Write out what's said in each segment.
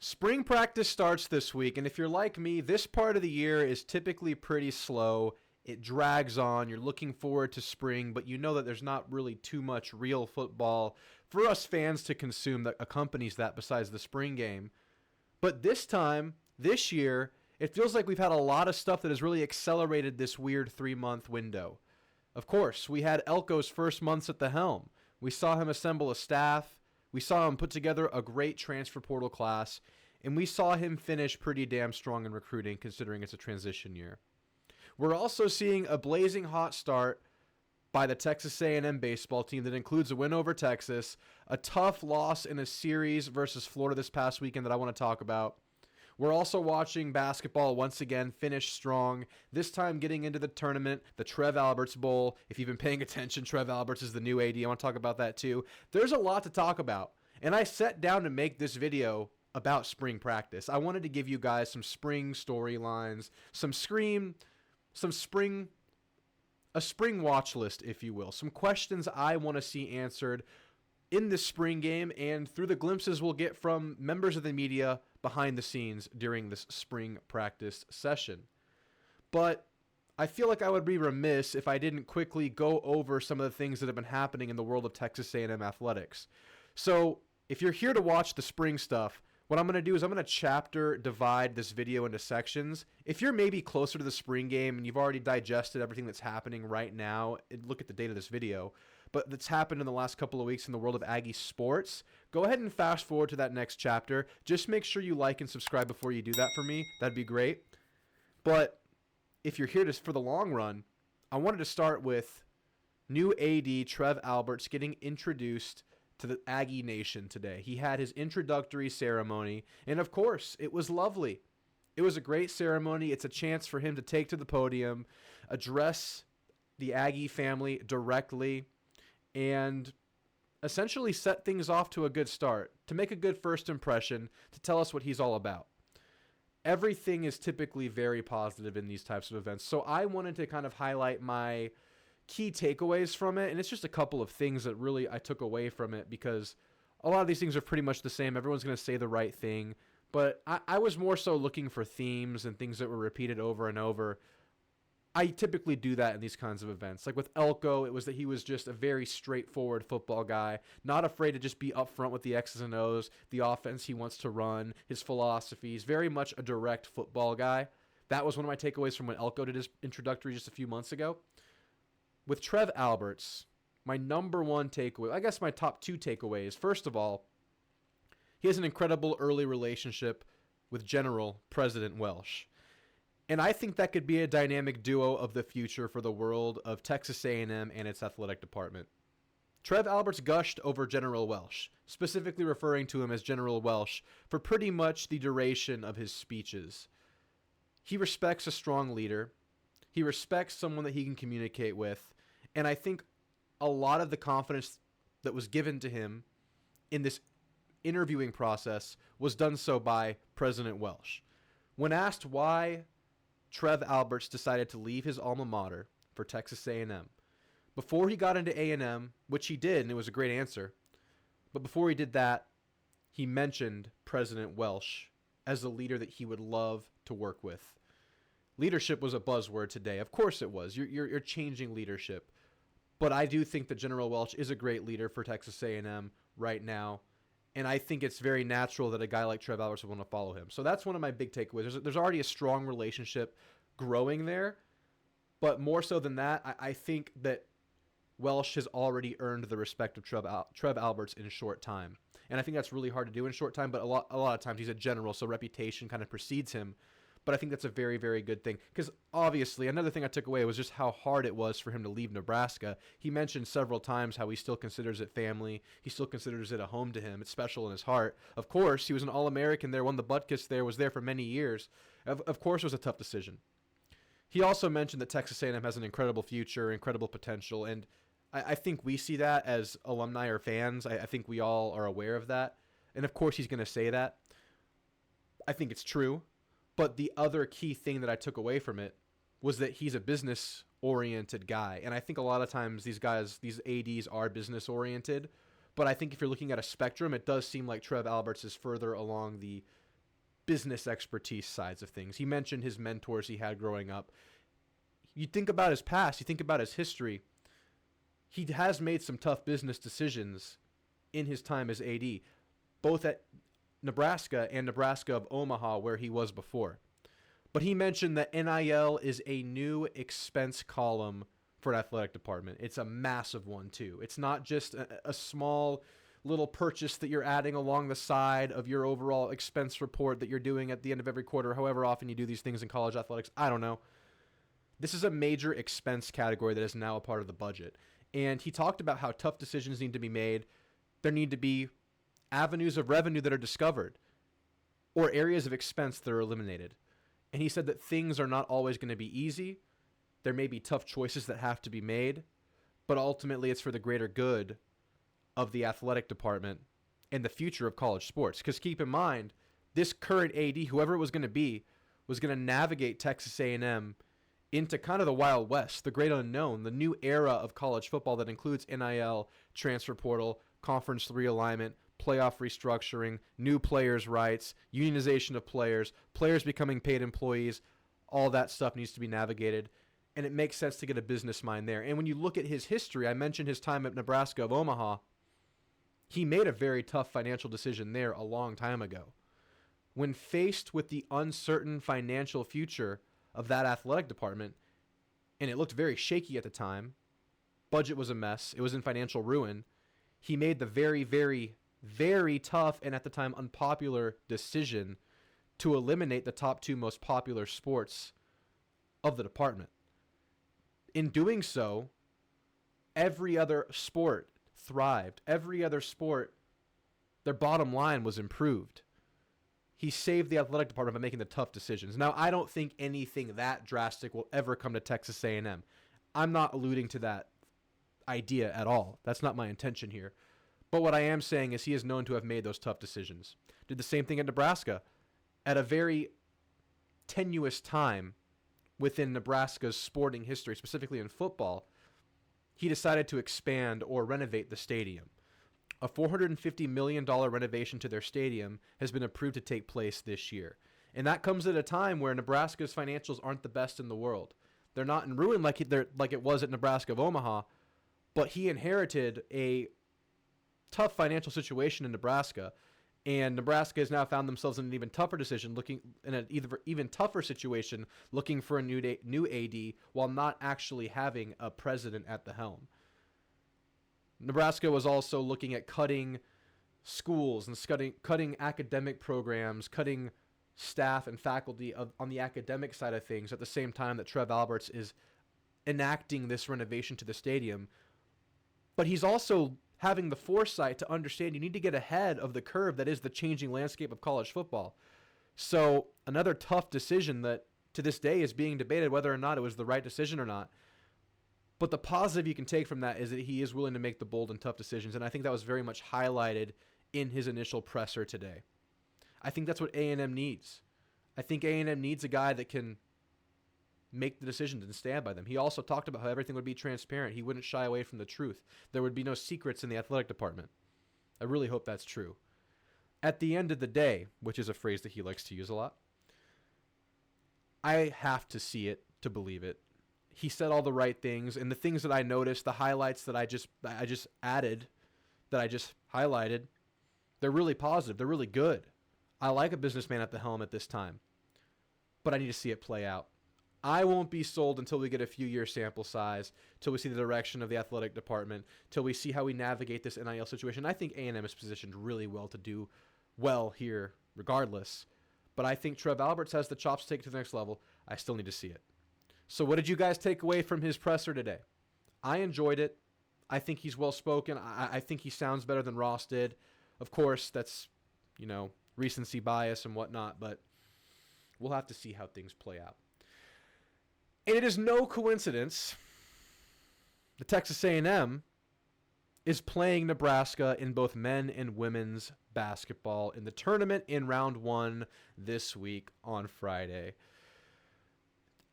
Spring practice starts this week, and if you're like me, this part of the year is typically pretty slow. It drags on. You're looking forward to spring, but you know that there's not really too much real football for us fans to consume that accompanies that besides the spring game. But this time, this year, it feels like we've had a lot of stuff that has really accelerated this weird 3-month window. Of course, we had Elko's first months at the helm. We saw him assemble a staff. We saw him put together a great transfer portal class, and we saw him finish pretty damn strong in recruiting considering it's a transition year. We're also seeing a blazing hot start by the Texas A&M baseball team that includes a win over Texas, a tough loss in a series versus Florida this past weekend that I want to talk about. We're also watching basketball once again finish strong, this time getting into the tournament, the Trev Alberts Bowl. If you've been paying attention, Trev Alberts is the new AD. I want to talk about that too. There's a lot to talk about, and I sat down to make this video about spring practice. I wanted to give you guys some spring storylines, a spring watch list, if you will, some questions I want to see answered in this spring game and through the glimpses we'll get from members of the media behind the scenes during this spring practice session. But I feel like I would be remiss if I didn't quickly go over some of the things that have been happening in the world of Texas A&M athletics. So if you're here to watch the spring stuff, what I'm going to do is I'm going to chapter divide this video into sections. If you're maybe closer to the spring game and you've already digested everything that's happening right now, look at the date of this video, but that's happened in the last couple of weeks in the world of Aggie sports, go ahead and fast forward to that next chapter. Just make sure you like and subscribe before you do that for me. That'd be great. But if you're here for the long run, I wanted to start with new AD Trev Alberts getting introduced to the Aggie Nation today. He had his introductory ceremony, and of course, it was lovely. It was a great ceremony. It's a chance for him to take to the podium, address the Aggie family directly, and essentially set things off to a good start, to make a good first impression, to tell us what he's all about. Everything is typically very positive in these types of events, so I wanted to kind of highlight my key takeaways from it, and it's just a couple of things that really I took away from it because a lot of these things are pretty much the same. Everyone's going to say the right thing, but I was more so looking for themes and things that were repeated over and over. I typically do that in these kinds of events. Like with Elko, it was that he was just a very straightforward football guy, not afraid to just be upfront with the X's and O's, the offense he wants to run, his philosophies, very much a direct football guy. That was one of my takeaways from when Elko did his introductory just a few months ago. With Trev Alberts, my number one takeaway, I guess my top two takeaways, first of all, he has an incredible early relationship with General President Welsh. And I think that could be a dynamic duo of the future for the world of Texas A&M and its athletic department. Trev Alberts gushed over General Welsh, specifically referring to him as General Welsh for pretty much the duration of his speeches. He respects a strong leader. He respects someone that he can communicate with. And I think a lot of the confidence that was given to him in this interviewing process was done so by President Welsh. When asked why Trev Alberts decided to leave his alma mater for Texas A&M, before he got into A&M, which he did, and it was a great answer, but before he did that, he mentioned President Welsh as a leader that he would love to work with. Leadership was a buzzword today. Of course it was. You're changing leadership. But I do think that General Welsh is a great leader for Texas A&M right now. And I think it's very natural that a guy like Trev Alberts would want to follow him. So that's one of my big takeaways. There's already a strong relationship growing there. But more so than that, I think that Welsh has already earned the respect of Trev Alberts in a short time. And I think that's really hard to do in a short time. But a lot of times he's a general, so reputation kind of precedes him. But I think that's a very, very good thing. Because obviously, another thing I took away was just how hard it was for him to leave Nebraska. He mentioned several times how he still considers it family. He still considers it a home to him. It's special in his heart. Of course, he was an All-American there, won the Butkus there, was there for many years. Of course, it was a tough decision. He also mentioned that Texas A&M has an incredible future, incredible potential. And I think we see that as alumni or fans. I think we all are aware of that. And of course, he's going to say that. I think it's true. But the other key thing that I took away from it was that he's a business-oriented guy. And I think a lot of times these guys, these ADs are business-oriented. But I think if you're looking at a spectrum, it does seem like Trev Alberts is further along the business expertise sides of things. He mentioned his mentors he had growing up. You think about his past, you think about his history. He has made some tough business decisions in his time as AD, both at Nebraska and Nebraska of Omaha, where he was before. But he mentioned that NIL is a new expense column for an athletic department. It's a massive one, too. It's not just a small little purchase that you're adding along the side of your overall expense report that you're doing at the end of every quarter, however often you do these things in college athletics. I don't know. This is a major expense category that is now a part of the budget. And he talked about how tough decisions need to be made. There need to be avenues of revenue that are discovered or areas of expense that are eliminated. And he said that things are not always going to be easy. There may be tough choices that have to be made, but ultimately it's for the greater good of the athletic department and the future of college sports. Because keep in mind, this current AD, whoever it was going to be, was going to navigate Texas A&M into kind of the Wild West, the great unknown, the new era of college football that includes NIL, transfer portal, conference realignment, playoff restructuring, new players' rights, unionization of players, players becoming paid employees. All that stuff needs to be navigated, and it makes sense to get a business mind there. And when you look at his history, I mentioned his time at Nebraska of Omaha. He made a very tough financial decision there a long time ago. When faced with the uncertain financial future of that athletic department, and it looked very shaky at the time, budget was a mess, it was in financial ruin, he made the very, very, very tough and at the time unpopular decision to eliminate the top two most popular sports of the department. In doing so, every other sport thrived. Every other sport, their bottom line was improved. He saved the athletic department by making the tough decisions. Now, I don't think anything that drastic will ever come to Texas A&M. I'm not alluding to that idea at all. That's not my intention here. But what I am saying is he is known to have made those tough decisions. Did the same thing at Nebraska at a very tenuous time within Nebraska's sporting history, specifically in football. He decided to expand or renovate the stadium. A $450 million renovation to their stadium has been approved to take place this year. And that comes at a time where Nebraska's financials aren't the best in the world. They're not in ruin like it was at Nebraska of Omaha, but he inherited a tough financial situation in Nebraska, and Nebraska has now found themselves in an even tougher decision, looking in an even tougher situation, looking for a new AD while not actually having a president at the helm. Nebraska was also looking at cutting schools and cutting academic programs, cutting staff and faculty on the academic side of things at the same time that Trev Alberts is enacting this renovation to the stadium. But he's also having the foresight to understand you need to get ahead of the curve that is the changing landscape of college football. So another tough decision that to this day is being debated whether or not it was the right decision or not. But the positive you can take from that is that he is willing to make the bold and tough decisions, and I think that was very much highlighted in his initial presser today. I think that's what A&M needs. I think A&M needs a guy that can make the decisions and stand by them. He also talked about how everything would be transparent. He wouldn't shy away from the truth. There would be no secrets in the athletic department. I really hope that's true. At the end of the day, which is a phrase that he likes to use a lot, I have to see it to believe it. He said all the right things, and the things that I noticed, the highlights that I just added, that I just highlighted, they're really positive. They're really good. I like a businessman at the helm at this time, but I need to see it play out. I won't be sold until we get a few year sample size, till we see the direction of the athletic department, till we see how we navigate this NIL situation. I think A&M is positioned really well to do well here regardless, but I think Trev Alberts has the chops to take it to the next level. I still need to see it. So what did you guys take away from his presser today? I enjoyed it. I think he's well-spoken. I think he sounds better than Ross did. Of course, that's, recency bias and whatnot, but we'll have to see how things play out. And it is no coincidence that Texas A&M is playing Nebraska in both men and women's basketball in the tournament in round 1 this week on Friday.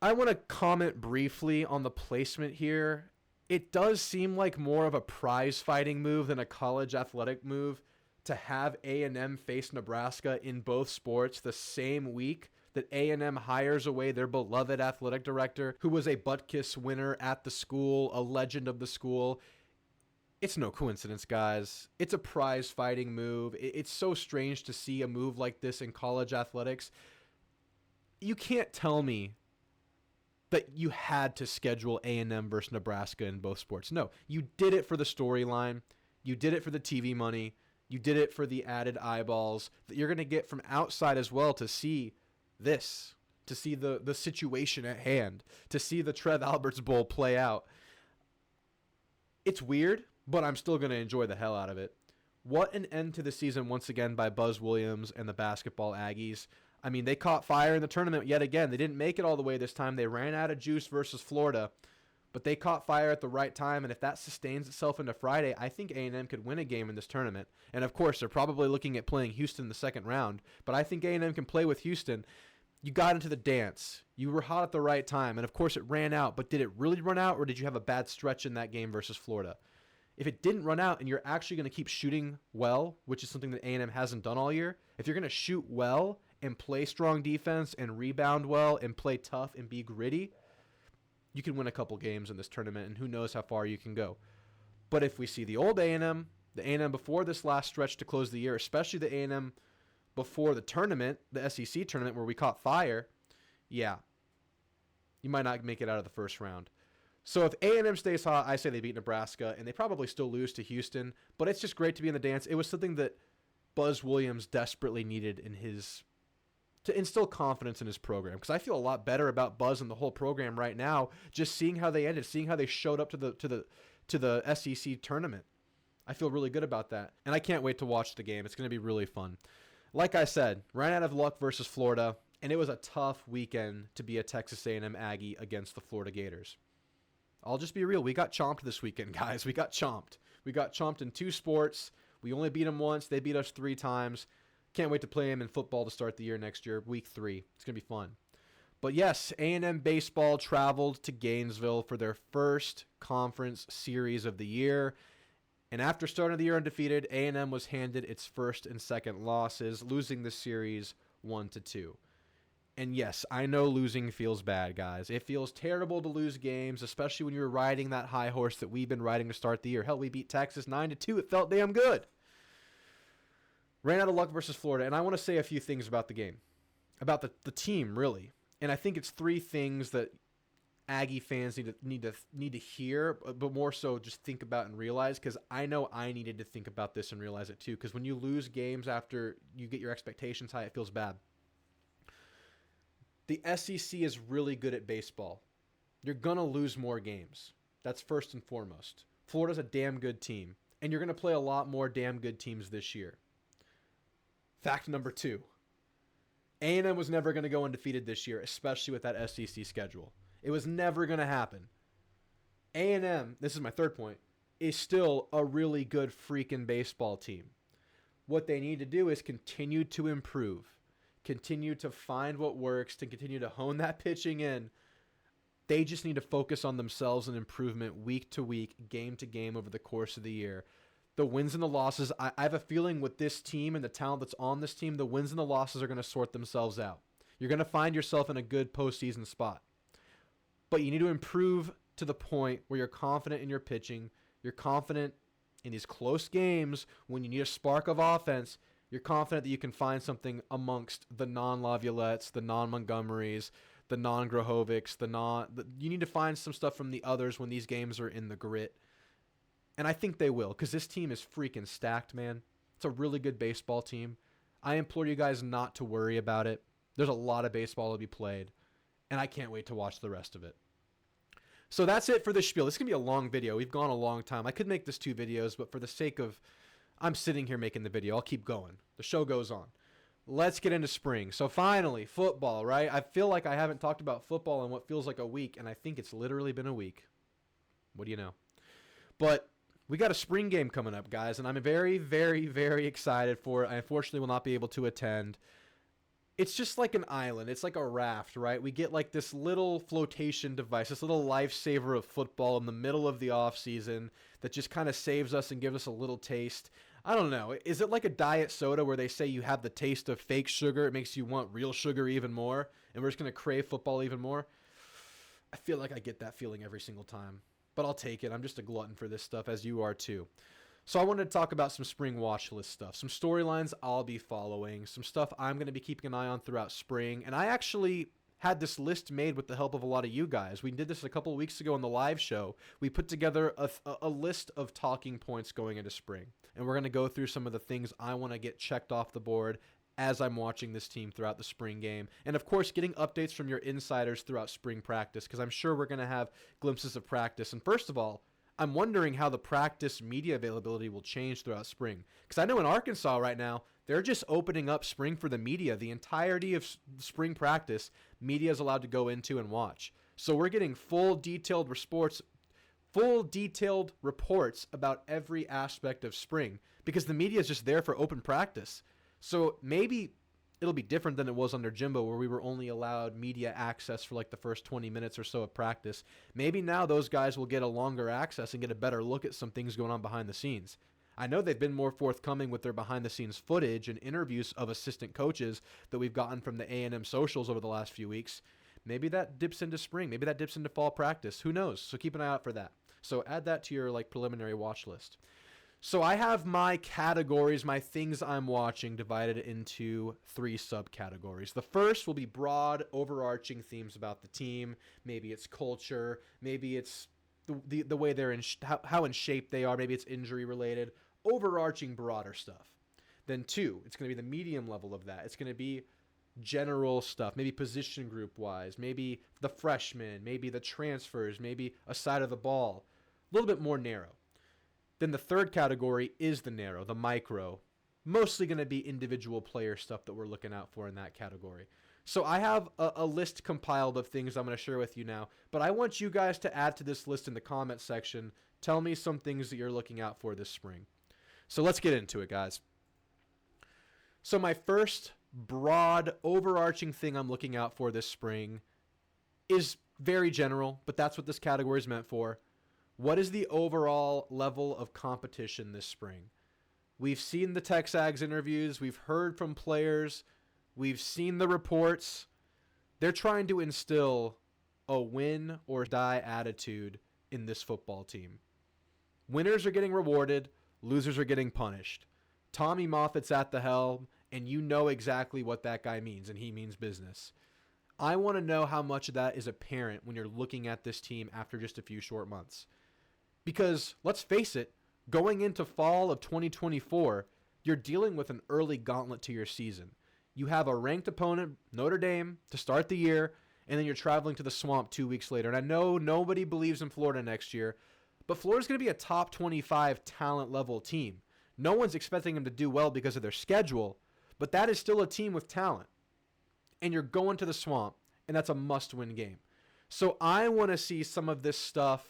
I want to comment briefly on the placement here. It does seem like more of a prize-fighting move than a college athletic move to have A&M face Nebraska in both sports the same week that A&M hires away their beloved athletic director, who was a butt-kiss winner at the school, a legend of the school. It's no coincidence, guys. It's a prize-fighting move. It's so strange to see a move like this in college athletics. You can't tell me that you had to schedule A&M versus Nebraska in both sports. No, you did it for the storyline. You did it for the TV money. You did it for the added eyeballs that you're going to get from outside as well to see this, to see the situation at hand, to see the Trev Alberts Bowl play out. It's weird, but I'm still going to enjoy the hell out of it. What an end to the season once again by Buzz Williams and the basketball Aggies. I mean, they caught fire in the tournament yet again. They didn't make it all the way this time. They ran out of juice versus Florida, but they caught fire at the right time, and if that sustains itself into Friday, I think A&M could win a game in this tournament. And, of course, they're probably looking at playing Houston in the second round, but I think A&M can play with Houston. You got into the dance. You were hot at the right time, and, of course, it ran out, but did it really run out, or did you have a bad stretch in that game versus Florida? If it didn't run out and you're actually going to keep shooting well, which is something that A&M hasn't done all year, if you're going to shoot well and play strong defense and rebound well and play tough and be gritty, you can win a couple games in this tournament, and who knows how far you can go. But if we see the old A&M, the A&M before this last stretch to close the year, especially the A&M before the tournament, the SEC tournament where we caught fire, yeah, you might not make it out of the first round. So if A&M stays hot, I say they beat Nebraska, and they probably still lose to Houston, but it's just great to be in the dance. It was something that Buzz Williams desperately needed in his to instill confidence in his program, because I feel a lot better about Buzz and the whole program right now, just seeing how they ended, seeing how they showed up to the SEC tournament. I feel really good about that, and I can't wait to watch the game. It's going to be really fun. Like I said, ran out of luck versus Florida, and it was a tough weekend to be a Texas A&M Aggie against the Florida Gators. I'll just be real. We got chomped this weekend, guys. We got chomped. We got chomped in two sports. We only beat them once. They beat us 3 times. Can't wait to play them in football to start the year next year, week 3. It's going to be fun. But yes, A&M baseball traveled to Gainesville for their first conference series of the year. And after starting the year undefeated, A&M was handed its first and second losses, losing the series 1-2. And yes, I know losing feels bad, guys. It feels terrible to lose games, especially when you're riding that high horse that we've been riding to start the year. Hell, we beat Texas 9-2. It felt damn good. Ran out of luck versus Florida, and I want to say a few things about the game, about the team, really. And I think it's 3 things that Aggie fans need to hear, but more so just think about and realize, because I know I needed to think about this and realize it too, because when you lose games after you get your expectations high, it feels bad. The SEC is really good at baseball. You're going to lose more games. That's first and foremost. Florida's a damn good team, and you're going to play a lot more damn good teams this year. Fact number 2, A&M was never going to go undefeated this year, especially with that SEC schedule. It was never going to happen. A&M, this is my third point, is still a really good freaking baseball team. What they need to do is continue to improve, continue to find what works, to continue to hone that pitching in. They just need to focus on themselves and improvement week to week, game to game over the course of the year. The wins and the losses, I have a feeling with this team and the talent that's on this team, the wins and the losses are going to sort themselves out. You're going to find yourself in a good postseason spot. But you need to improve to the point where you're confident in your pitching. You're confident in these close games when you need a spark of offense. You're confident that you can find something amongst the non-Laviolettes, the non-Montgomerys, the non-Grohovics, you need to find some stuff from the others when these games are in the grit. And I think they will, because this team is freaking stacked, man. It's a really good baseball team. I implore you guys not to worry about it. There's a lot of baseball to be played, and I can't wait to watch the rest of it. So that's it for this spiel. This is going to be a long video. We've gone a long time. I could make this 2 videos, but for the sake of I'm sitting here making the video, I'll keep going. The show goes on. Let's get into spring. So finally, football, right? I feel like I haven't talked about football in what feels like a week, and I think it's literally been a week. What do you know? But we got a spring game coming up, guys, and I'm very, very, very excited for it. I unfortunately will not be able to attend. It's just like an island. It's like a raft, right? We get like this little flotation device, this little lifesaver of football in the middle of the off season that just kind of saves us and gives us a little taste. I don't know. Is it like a diet soda where they say you have the taste of fake sugar? It makes you want real sugar even more, and we're just going to crave football even more? I feel like I get that feeling every single time, but I'll take it. I'm just a glutton for this stuff, as you are too. So I wanted to talk about some spring watch list stuff, some storylines I'll be following, some stuff I'm going to be keeping an eye on throughout spring. And I actually had this list made with the help of a lot of you guys. We did this a couple of weeks ago on the live show. We put together a list of talking points going into spring. And we're going to go through some of the things I want to get checked off the board as I'm watching this team throughout the spring game. And of course, getting updates from your insiders throughout spring practice, because I'm sure we're going to have glimpses of practice. And first of all, I'm wondering how the practice media availability will change throughout spring. Because I know in Arkansas right now, they're just opening up spring for the media. The entirety of spring practice, media is allowed to go into and watch. So we're getting full detailed reports about every aspect of spring because the media is just there for open practice. So maybe it'll be different than it was under Jimbo, where we were only allowed media access for like the first 20 minutes or so of practice. Maybe now those guys will get a longer access and get a better look at some things going on behind the scenes. I know they've been more forthcoming with their behind-the-scenes footage and interviews of assistant coaches that we've gotten from the A&M socials over the last few weeks. Maybe that dips into spring. Maybe that dips into fall practice. Who knows? So keep an eye out for that. So add that to your like preliminary watch list. So I have my categories, my things I'm watching, divided into 3 subcategories. The first will be broad, overarching themes about the team. Maybe it's culture. Maybe it's the way they're in, how in shape they are. Maybe it's injury related. Overarching, broader stuff. Then 2, it's going to be the medium level of that. It's going to be general stuff, maybe position group wise, maybe the freshmen, maybe the transfers, maybe a side of the ball. A little bit more narrow. Then the third category is the narrow, the micro. Mostly going to be individual player stuff that we're looking out for in that category. So I have a list compiled of things I'm going to share with you now, but I want you guys to add to this list in the comment section. Tell me some things that you're looking out for this spring. So let's get into it, guys. So my first broad, overarching thing I'm looking out for this spring is very general, but that's what this category is meant for. What is the overall level of competition this spring? We've seen the Texags interviews. We've heard from players. We've seen the reports. They're trying to instill a win or die attitude in this football team. Winners are getting rewarded. Losers are getting punished. Tommy Moffitt's at the helm, and you know exactly what that guy means, and he means business. I want to know how much of that is apparent when you're looking at this team after just a few short months. Because, let's face it, going into fall of 2024, you're dealing with an early gauntlet to your season. You have a ranked opponent, Notre Dame, to start the year, and then you're traveling to the Swamp 2 weeks later. And I know nobody believes in Florida next year, but Florida's going to be a top 25 talent level team. No one's expecting them to do well because of their schedule, but that is still a team with talent. And you're going to the Swamp, and that's a must-win game. So I want to see some of this stuff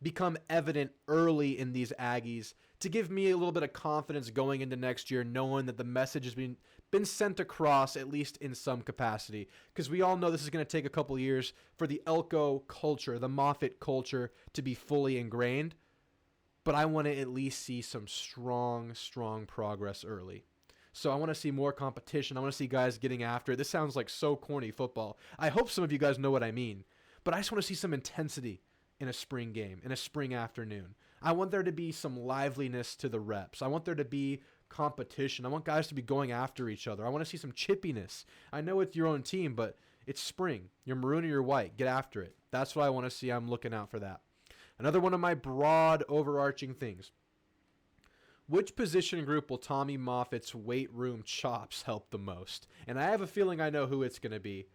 become evident early in these Aggies to give me a little bit of confidence going into next year, knowing that the message has been sent across, at least in some capacity. Because we all know this is going to take a couple years for the Elko culture, the Moffitt culture, to be fully ingrained. But I want to at least see some strong progress early. So I want to see more competition. I want to see guys getting after it. This sounds like so corny football. I hope some of you guys know what I mean. But I just want to see some intensity in a spring game, in a spring afternoon. I want there to be some liveliness to the reps. I want there to be competition. I want guys to be going after each other. I want to see some chippiness. I know it's your own team, but it's spring. You're maroon or you're white. Get after it. That's what I want to see. I'm looking out for that. Another one of my broad, overarching things. Which position group will Tommy Moffitt's weight room chops help the most? And I have a feeling I know who it's going to be,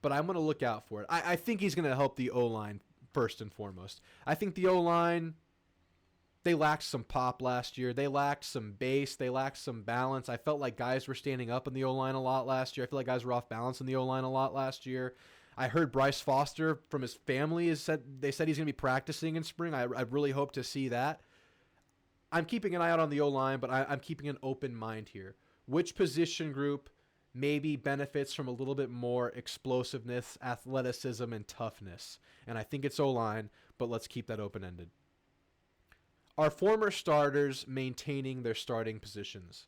but I'm going to look out for it. I think he's going to help the O-line first and foremost. I think the O-line, they lacked some pop last year. They lacked some base. They lacked some balance. I felt like guys were standing up in the O-line a lot last year. I feel like guys were off balance in the O-line a lot last year. I heard Bryce Foster from his family they said he's going to be practicing in spring. I really hope to see that. I'm keeping an eye out on the O-line, but I'm keeping an open mind here. Which position group maybe benefits from a little bit more explosiveness, athleticism, and toughness? And I think it's O-line, but let's keep that open-ended. Are former starters maintaining their starting positions?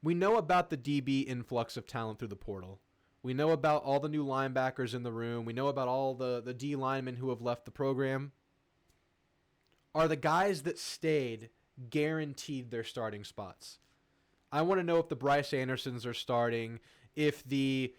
We know about the DB influx of talent through the portal. We know about all the new linebackers in the room. We know about all the D linemen who have left the program. Are the guys that stayed guaranteed their starting spots? I want to know if the Bryce Andersons are starting, if the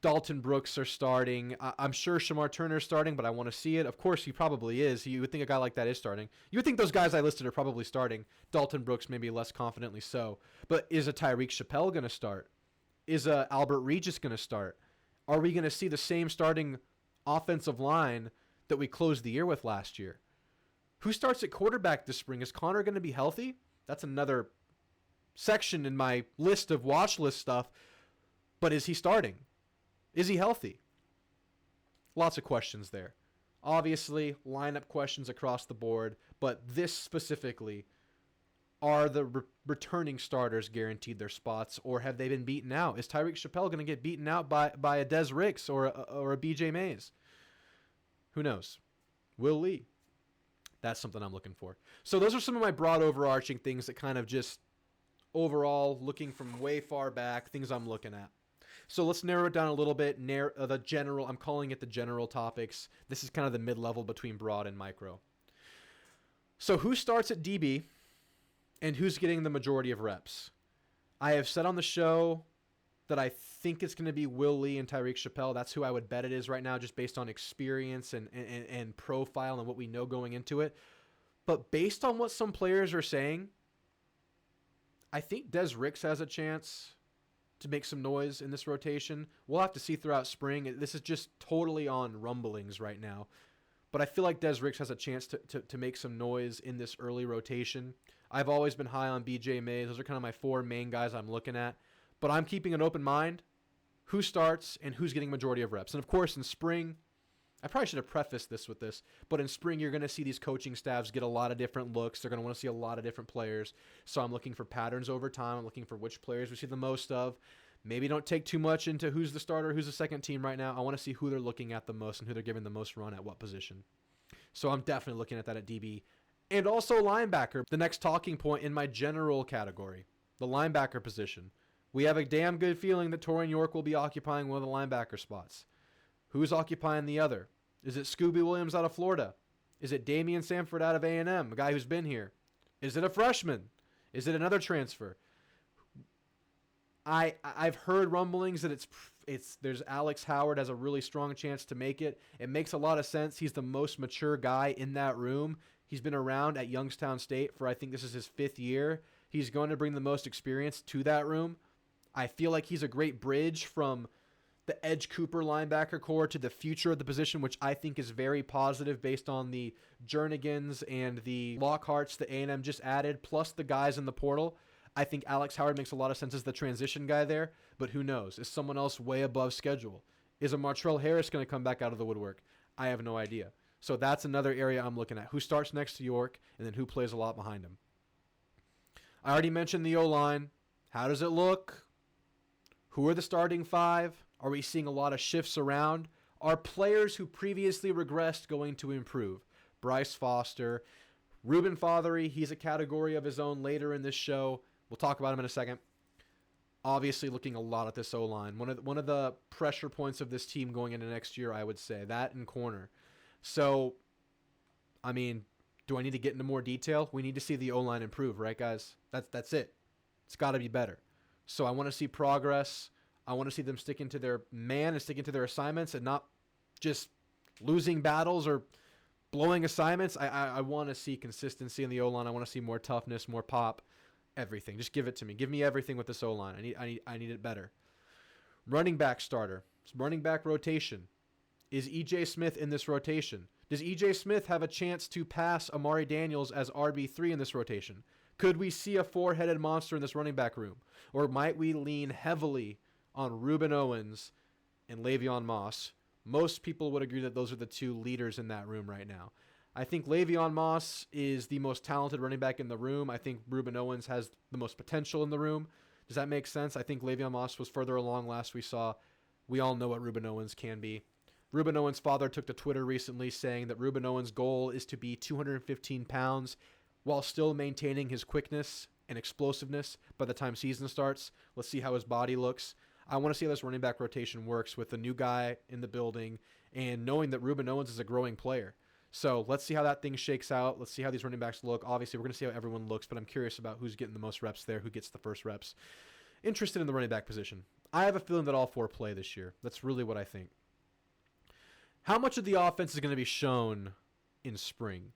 Dalton Brooks are starting. I'm sure Shamar Turner is starting, but I want to see it. Of course, he probably is. You would think a guy like that is starting. You would think those guys I listed are probably starting. Dalton Brooks maybe less confidently so. But is a Tyreek Chappelle going to start? Is a Albert Regis going to start? Are we going to see the same starting offensive line that we closed the year with last year? Who starts at quarterback this spring? Is Connor going to be healthy? That's another section in my list of watch list stuff. But is he starting? Is he healthy? Lots of questions there. Obviously, lineup questions across the board, but this specifically, are the returning starters guaranteed their spots, or have they been beaten out? Is Tyreek Chappelle going to get beaten out by a Des Ricks or a BJ Mays? Who knows? Will Lee? That's something I'm looking for. So those are some of my broad overarching things that kind of just overall, looking from way far back, things I'm looking at. So let's narrow it down a little bit. The general, I'm calling it the general topics. This is kind of the mid-level between broad and micro. So who starts at DB and who's getting the majority of reps? I have said on the show that I think it's going to be Will Lee and Tyreek Chappelle. That's who I would bet it is right now, just based on experience and profile and what we know going into it. But based on what some players are saying, I think Des Ricks has a chance to make some noise in this rotation. We'll have to see throughout spring. This is just totally on rumblings right now. But I feel like Des Ricks has a chance to make some noise in this early rotation. I've always been high on BJ Mays. Those are kind of my four main guys I'm looking at. But I'm keeping an open mind. Who starts and who's getting majority of reps? And of course, in spring, I probably should have prefaced this with this, but in spring, you're going to see these coaching staffs get a lot of different looks. They're going to want to see a lot of different players. So I'm looking for patterns over time. I'm looking for which players we see the most of. Maybe don't take too much into who's the starter, who's the second team right now. I want to see who they're looking at the most and who they're giving the most run at what position. So I'm definitely looking at that at DB. And also linebacker, the next talking point in my general category, the linebacker position. We have a damn good feeling that Torian York will be occupying one of the linebacker spots. Who's occupying the other? Is it Scooby Williams out of Florida? Is it Damian Sanford out of A&M, a guy who's been here? Is it a freshman? Is it another transfer? I've heard rumblings that there's Alex Howard has a really strong chance to make it. It makes a lot of sense. He's the most mature guy in that room. He's been around at Youngstown State for, I think this is his 5th year. He's going to bring the most experience to that room. I feel like he's a great bridge from the Edge Cooper linebacker core to the future of the position, which I think is very positive based on the Jernigans and the Lockharts that A&M just added, plus the guys in the portal. I think Alex Howard makes a lot of sense as the transition guy there, but who knows? Is someone else way above schedule? Is a Martrell Harris going to come back out of the woodwork? I have no idea. So that's another area I'm looking at. Who starts next to York, and then who plays a lot behind him? I already mentioned the O-line. How does it look? Who are the starting 5? Are we seeing a lot of shifts around? Are players who previously regressed going to improve? Bryce Foster, Ruben FY, he's a category of his own later in this show. We'll talk about him in a second. Obviously looking a lot at this O-line. One of the pressure points of this team going into next year, I would say. That and corner. So, I mean, do I need to get into more detail? We need to see the O-line improve, right, guys? That's it. It's got to be better. So I want to see progress. I want to see them sticking to their man and sticking to their assignments and not just losing battles or blowing assignments. I want to see consistency in the O-line. I want to see more toughness, more pop, everything. Just give it to me. Give me everything with this O-line. I need it better. Running back starter. Running back rotation. Is E.J. Smith in this rotation? Does E.J. Smith have a chance to pass Amari Daniels as RB3 in this rotation? Could we see a 4-headed monster in this running back room? Or might we lean heavily on Ruben Owens and Le'Veon Moss? Most people would agree that those are the two leaders in that room right now. I think Le'Veon Moss is the most talented running back in the room. I think Ruben Owens has the most potential in the room. Does that make sense? I think Le'Veon Moss was further along last we saw. We all know what Ruben Owens can be. Ruben Owens' father took to Twitter recently saying that Ruben Owens' goal is to be 215 pounds while still maintaining his quickness and explosiveness by the time season starts. Let's see how his body looks. I want to see how this running back rotation works with the new guy in the building and knowing that Ruben Owens is a growing player. So let's see how that thing shakes out. Let's see how these running backs look. Obviously, we're going to see how everyone looks, but I'm curious about who's getting the most reps there, who gets the first reps. Interested in the running back position. I have a feeling that all four play this year. That's really what I think. How much of the offense is going to be shown in spring?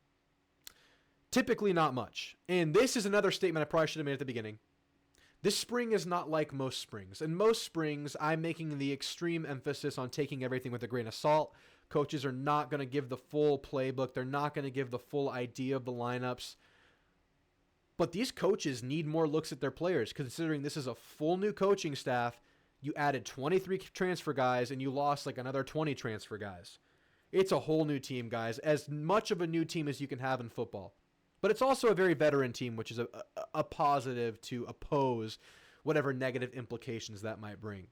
Typically not much. And this is another statement I probably should have made at the beginning. This spring is not like most springs. In most springs, I'm making the extreme emphasis on taking everything with a grain of salt. Coaches are not going to give the full playbook. They're not going to give the full idea of the lineups. But these coaches need more looks at their players, considering this is a full new coaching staff. You added 23 transfer guys, and you lost like another 20 transfer guys. It's a whole new team, guys. As much of a new team as you can have in football. But it's also a very veteran team, which is a positive to oppose whatever negative implications that might bring.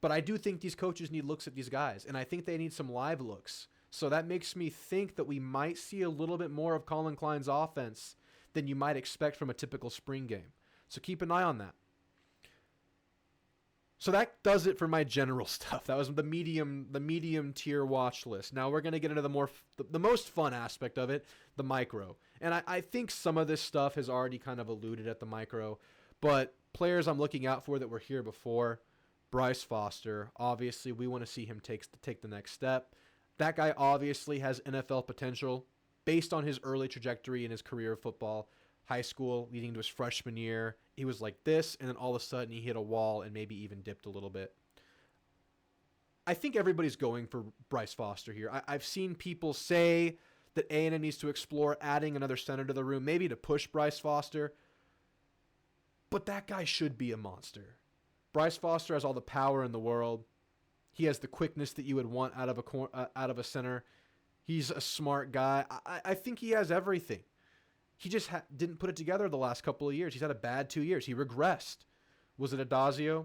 But I do think these coaches need looks at these guys, and I think they need some live looks. So that makes me think that we might see a little bit more of Colin Klein's offense than you might expect from a typical spring game. So keep an eye on that. So that does it for my general stuff. That was the medium tier watch list. Now we're going to get into the most fun aspect of it, the micro. And I think some of this stuff has already kind of alluded at the micro, but players I'm looking out for that were here before, Bryce Foster, obviously we want to see him take the next step. That guy obviously has NFL potential based on his early trajectory in his career of football. High school leading to his freshman year, he was like this, and then all of a sudden he hit a wall and maybe even dipped a little bit. I think everybody's going for Bryce Foster here. I've seen people say that A&M needs to explore adding another center to the room, maybe to push Bryce Foster, but that guy should be a monster. Bryce Foster has all the power in the world. He has the quickness that you would want out of a center. He's a smart guy. I think he has everything. He just didn't put it together the last couple of years. He's had a bad 2 years. He regressed. Was it Adazio,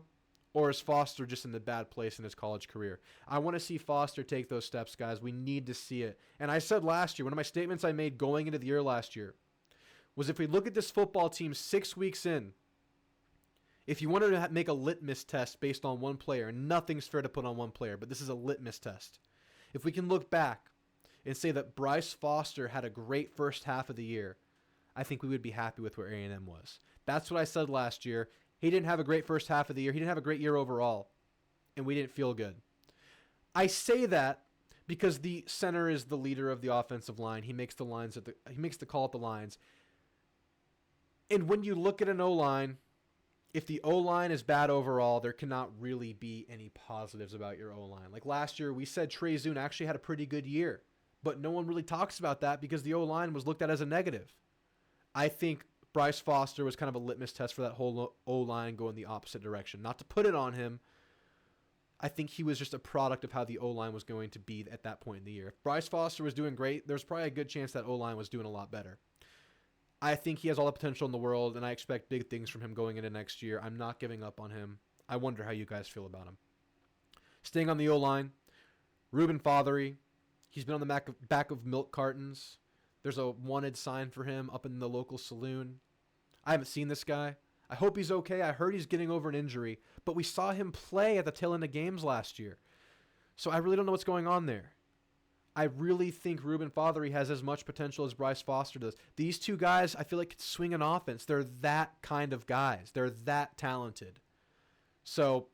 or is Foster just in the bad place in his college career? I want to see Foster take those steps, guys. We need to see it. And I said last year, one of my statements I made going into the year last year was if we look at this football team 6 weeks in, if you wanted to make a litmus test based on one player, and nothing's fair to put on one player, but this is a litmus test. If we can look back and say that Bryce Foster had a great first half of the year, I think we would be happy with where A&M was. That's what I said last year. He didn't have a great first half of the year. He didn't have a great year overall, and we didn't feel good. I say that because the center is the leader of the offensive line. He makes the call at the lines. And when you look at an O-line, if the O-line is bad overall, there cannot really be any positives about your O-line. Like last year, we said Trey Zune actually had a pretty good year, but no one really talks about that because the O-line was looked at as a negative. I think Bryce Foster was kind of a litmus test for that whole O-line going the opposite direction. Not to put it on him, I think he was just a product of how the O-line was going to be at that point in the year. If Bryce Foster was doing great, there's probably a good chance that O-line was doing a lot better. I think he has all the potential in the world, and I expect big things from him going into next year. I'm not giving up on him. I wonder how you guys feel about him. Staying on the O-line, Ruben FY, he's been on the back of milk cartons. There's a wanted sign for him up in the local saloon. I haven't seen this guy. I hope he's okay. I heard he's getting over an injury, but we saw him play at the tail end of games last year. So I really don't know what's going on there. I really think Ruben FY has as much potential as Bryce Foster does. These two guys, I feel like, could swing an offense. They're that kind of guys. They're that talented. So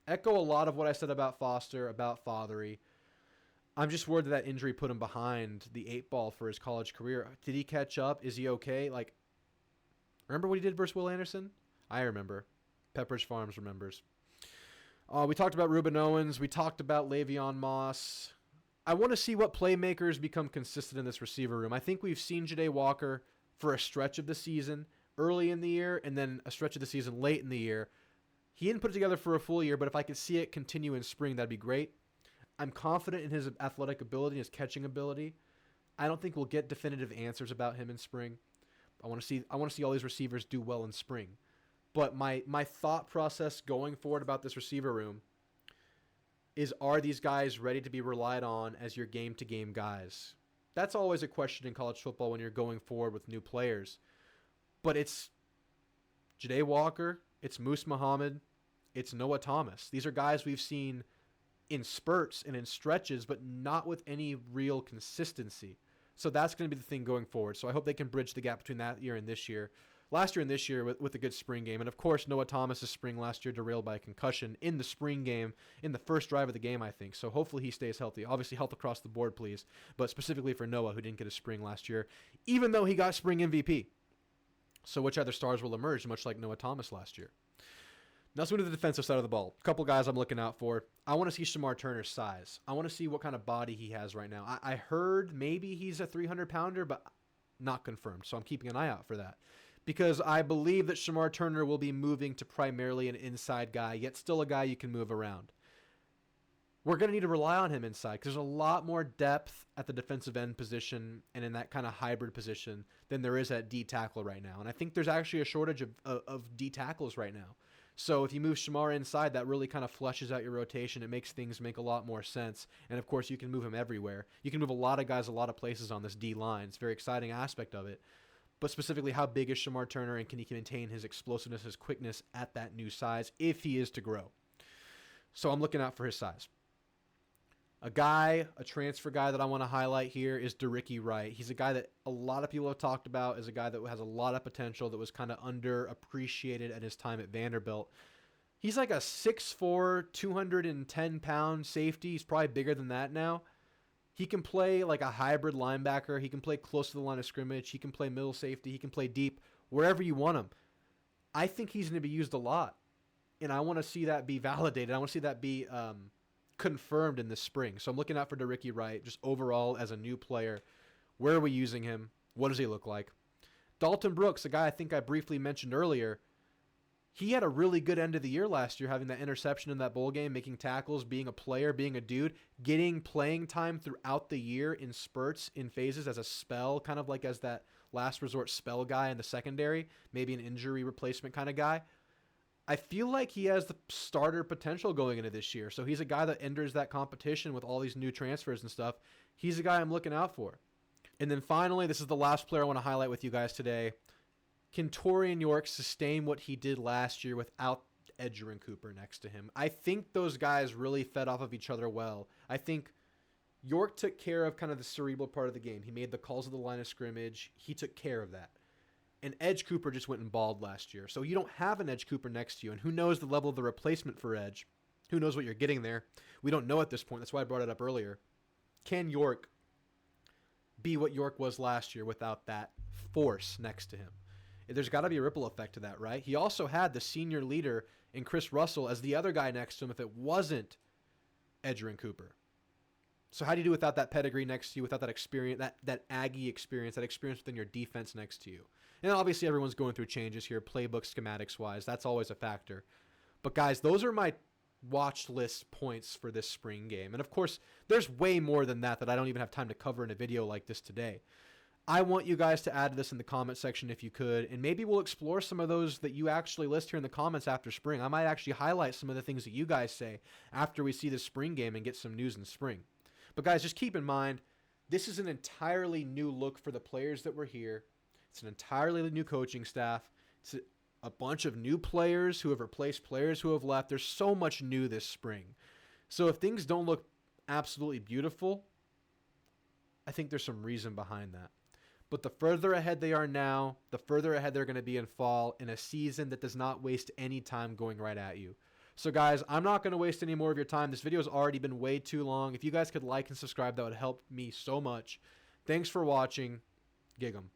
echo a lot of what I said about Foster, about FY. I'm just worried that injury put him behind the 8-ball for his college career. Did he catch up? Is he okay? Like, remember what he did versus Will Anderson? I remember. Pepperidge Farms remembers. We talked about Ruben Owens. We talked about Le'Veon Moss. I want to see what playmakers become consistent in this receiver room. I think we've seen Ja'Day Walker for a stretch of the season early in the year and then a stretch of the season late in the year. He didn't put it together for a full year, but if I could see it continue in spring, that'd be great. I'm confident in his athletic ability, his catching ability. I don't think we'll get definitive answers about him in spring. I want to see all these receivers do well in spring. But my thought process going forward about this receiver room is, are these guys ready to be relied on as your game-to-game guys? That's always a question in college football when you're going forward with new players. But it's Ja'Day Walker, it's Moose Muhammad, it's Noah Thomas. These are guys we've seen in spurts and in stretches, but not with any real consistency. So that's going to be the thing going forward. So I hope they can bridge the gap between that year and this year. Last year and this year with a good spring game. And, of course, Noah Thomas' spring last year derailed by a concussion in the spring game, in the first drive of the game, I think. So hopefully he stays healthy. Obviously, health across the board, please. But specifically for Noah, who didn't get a spring last year, even though he got spring MVP. So which other stars will emerge, much like Noah Thomas last year? Now let's move to the defensive side of the ball. A couple guys I'm looking out for. I want to see Shamar Turner's size. I want to see what kind of body he has right now. I heard maybe he's a 300-pounder, but not confirmed. So I'm keeping an eye out for that. Because I believe that Shamar Turner will be moving to primarily an inside guy, yet still a guy you can move around. We're going to need to rely on him inside because there's a lot more depth at the defensive end position and in that kind of hybrid position than there is at D tackle right now. And I think there's actually a shortage of D tackles right now. So if you move Shamar inside, that really kind of flushes out your rotation. It makes things make a lot more sense. And, of course, you can move him everywhere. You can move a lot of guys a lot of places on this D line. It's a very exciting aspect of it. But specifically, how big is Shamar Turner, and can he maintain his explosiveness, his quickness at that new size if he is to grow? So I'm looking out for his size. A transfer guy that I want to highlight here is DeRicky Wright. He's a guy that a lot of people have talked about as a guy that has a lot of potential, that was kind of underappreciated at his time at Vanderbilt. He's like a 6'4", 210-pound safety. He's probably bigger than that now. He can play like a hybrid linebacker. He can play close to the line of scrimmage. He can play middle safety. He can play deep, wherever you want him. I think he's going to be used a lot, and I want to see that be validated. I want to see that be confirmed in the spring. So I'm looking out for DeRicky Wright, just overall as a new player. Where are we using him? What does he look like? Dalton Brooks, a guy I think I briefly mentioned earlier, he had a really good end of the year last year, having that interception in that bowl game, making tackles, being a player, being a dude, getting playing time throughout the year in spurts, in phases as a spell, kind of like as that last resort spell guy in the secondary, maybe an injury replacement kind of guy. I feel like he has the starter potential going into this year. So he's a guy that enters that competition with all these new transfers and stuff. He's a guy I'm looking out for. And then finally, this is the last player I want to highlight with you guys today. Can Torian York sustain what he did last year without Edgerrin Cooper next to him? I think those guys really fed off of each other well. I think York took care of kind of the cerebral part of the game. He made the calls of the line of scrimmage. He took care of that. And Edge Cooper just went and balled last year. So you don't have an Edge Cooper next to you. And who knows the level of the replacement for Edge? Who knows what you're getting there? We don't know at this point. That's why I brought it up earlier. Can York be what York was last year without that force next to him? There's got to be a ripple effect to that, right? He also had the senior leader in Chris Russell as the other guy next to him if it wasn't Edgerrin Cooper. So how do you do without that pedigree next to you, without that experience, that Aggie experience, that experience within your defense next to you? And obviously everyone's going through changes here, playbook schematics-wise. That's always a factor. But guys, those are my watch list points for this spring game. And of course, there's way more than that I don't even have time to cover in a video like this today. I want you guys to add this in the comment section if you could, and maybe we'll explore some of those that you actually list here in the comments after spring. I might actually highlight some of the things that you guys say after we see this spring game and get some news in spring. But guys, just keep in mind, this is an entirely new look for the players that were here. It's an entirely new coaching staff. It's a bunch of new players who have replaced players who have left. There's so much new this spring. So if things don't look absolutely beautiful, I think there's some reason behind that. But the further ahead they are now, the further ahead they're going to be in fall in a season that does not waste any time going right at you. So guys, I'm not going to waste any more of your time. This video has already been way too long. If you guys could like and subscribe, that would help me so much. Thanks for watching. Gig 'em.